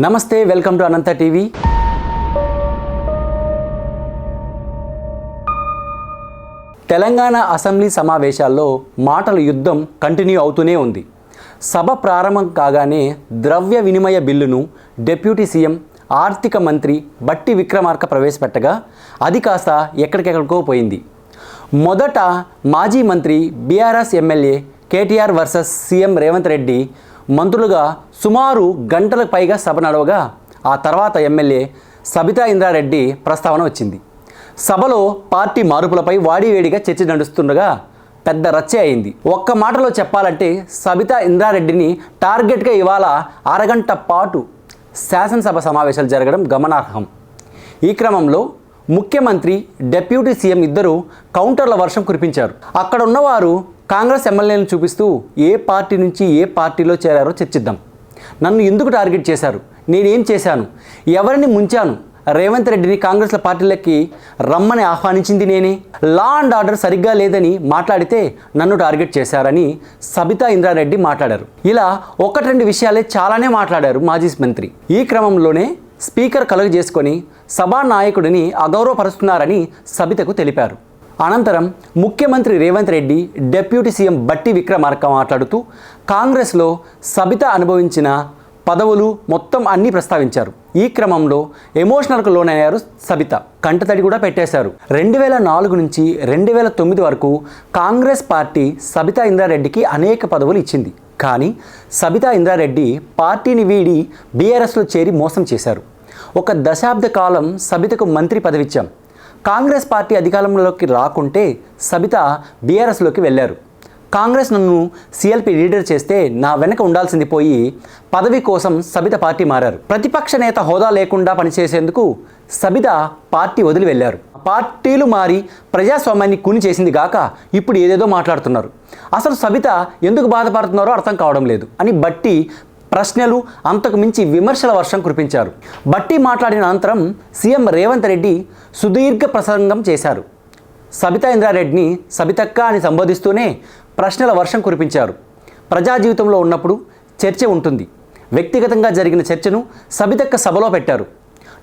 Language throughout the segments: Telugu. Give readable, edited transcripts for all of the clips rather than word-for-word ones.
నమస్తే, welcome to Anantha TV. Telangana assembly సమావేశాల్లో మాటల యుద్ధం కంటిన్యూ అవుతూనే ఉంది. సభ ప్రారంభం కాగానే ద్రవ్య వినిమయ బిల్లును డిప్యూటీ సీఎం ఆర్థిక మంత్రి బట్టి విక్రమార్క ప్రవేశపెట్టగా అది కాస్త ఎక్కడికెక్కడికో పోయింది. మొదట మాజీ మంత్రి BRS MLA KTR versus CM Revanth Reddy మంత్రులుగా సుమారు గంటలకు పైగా సభ నడవగా ఆ తర్వాత ఎమ్మెల్యే సబితా ఇంద్రారెడ్డి ప్రస్తావన వచ్చింది. సభలో పార్టీ మార్పులపై వాడివేడిగా చర్చ నడుస్తుండగా పెద్ద రచ్చ అయింది. ఒక్క మాటలో చెప్పాలంటే సబితా ఇంద్రారెడ్డిని టార్గెట్గా ఇవాళ అరగంట పాటు శాసనసభ సమావేశాలు జరగడం గమనార్హం. ఈ క్రమంలో ముఖ్యమంత్రి డిప్యూటీ సీఎం ఇద్దరు కౌంటర్ల వర్షం కురిపించారు. అక్కడ ఉన్నవారు కాంగ్రెస్ ఎమ్మెల్యేలను చూపిస్తూ ఏ పార్టీ నుంచి ఏ పార్టీలో చేరారో చర్చిద్దాం, నన్ను ఎందుకు టార్గెట్ చేశారు, నేనేం చేశాను, ఎవరిని ముంచాను, రేవంత్ రెడ్డిని కాంగ్రెస్ల పార్టీలకి రమ్మని ఆహ్వానించింది నేనే, లా అండ్ ఆర్డర్ సరిగ్గా లేదని మాట్లాడితే నన్ను టార్గెట్ చేశారని సబితా ఇంద్రారెడ్డి మాట్లాడారు. ఇలా ఒకటి రెండు విషయాలే చాలానే మాట్లాడారు మాజీ మంత్రి. ఈ క్రమంలోనే స్పీకర్ కలుగజేసుకొని సభానాయకుడిని అగౌరవపరుస్తున్నారని సబితకు తెలిపారు. అనంతరం ముఖ్యమంత్రి రేవంత్ రెడ్డి డిప్యూటీ సీఎం బట్టి విక్రమార్క మాట్లాడుతూ కాంగ్రెస్లో సబిత అనుభవించిన పదవులు మొత్తం అన్నీ ప్రస్తావించారు. ఈ క్రమంలో ఎమోషనల్కు లోనయ్యారు సబిత. కంటతడి కూడా పెట్టేశారు. 2004 నుంచి 2009 వరకు కాంగ్రెస్ పార్టీ సబితా ఇంద్రారెడ్డికి అనేక పదవులు ఇచ్చింది. కానీ సబితా ఇంద్రారెడ్డి పార్టీని వీడి బీఆర్ఎస్లో చేరి మోసం చేశారు. ఒక దశాబ్ద కాలం సబితకు మంత్రి పదవిచ్చాం. కాంగ్రెస్ పార్టీ అధికారంలోకి రాకుంటే సబిత బీఆర్ఎస్లోకి వెళ్ళారు. కాంగ్రెస్ నన్ను సిఎల్పి లీడర్ చేస్తే నా వెనక ఉండాల్సింది పోయి పదవి కోసం సబిత పార్టీ మారారు. ప్రతిపక్ష నేత హోదా లేకుండా పనిచేసేందుకు సబిత పార్టీ వదిలి వెళ్ళారు. పార్టీలు మారి ప్రజాస్వామ్యాన్ని కూని చేసింది గాక ఇప్పుడు ఏదేదో మాట్లాడుతున్నారు. అసలు సబిత ఎందుకు బాధపడుతున్నారో అర్థం కావడం లేదు అని బట్టి ప్రశ్నలు, అంతకు మించి విమర్శల వర్షం కురిపించారు. బట్టి మాట్లాడిన అనంతరం సీఎం రేవంత్ రెడ్డి సుదీర్ఘ ప్రసంగం చేశారు. సబితా ఇంద్రారెడ్డిని సబితక్క అని సంబోధిస్తూనే ప్రశ్నల వర్షం కురిపించారు. ప్రజా జీవితంలో ఉన్నప్పుడు చర్చ ఉంటుంది. వ్యక్తిగతంగా జరిగిన చర్చను సబితక్క సభలో పెట్టారు.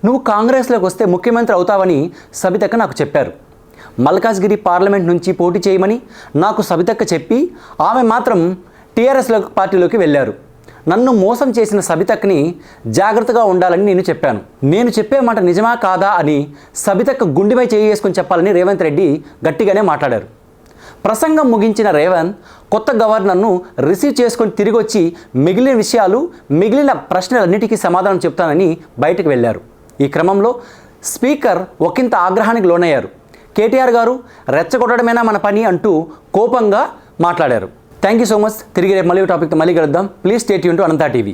నువ్వు కాంగ్రెస్లోకి వస్తే ముఖ్యమంత్రి అవుతావని సబితక్క నాకు చెప్పారు. మల్కాజ్గిరి పార్లమెంట్ నుంచి పోటీ చేయమని నాకు సబితక్క చెప్పి ఆమె మాత్రం టీఆర్ఎస్లో పార్టీలోకి వెళ్ళారు. నన్ను మోసం చేసిన సబితక్కని జాగ్రత్తగా ఉండాలని నేను చెప్పాను. నేను చెప్పే మాట నిజమా కాదా అని సబితక్క గుండెపై చేసుకొని చెప్పాలని రేవంత్ రెడ్డి గట్టిగానే మాట్లాడారు. ప్రసంగం ముగించిన రేవంత్ కొత్త గవర్నర్ను రిసీవ్ చేసుకొని తిరిగి వచ్చి మిగిలిన ప్రశ్నలన్నిటికీ సమాధానం చెప్తానని బయటకు వెళ్ళారు. ఈ క్రమంలో స్పీకర్ ఒకంత ఆగ్రహానికి లోనయ్యారు. కేటీఆర్ గారు రెచ్చగొట్టడమేనా మన పని అంటూ కోపంగా మాట్లాడారు. Thank you so much. తిరిగి రేపు మళ్ళీ టాపిక్తో మళ్ళీ కలుద్దాం. Please stay tune to Anantha TV.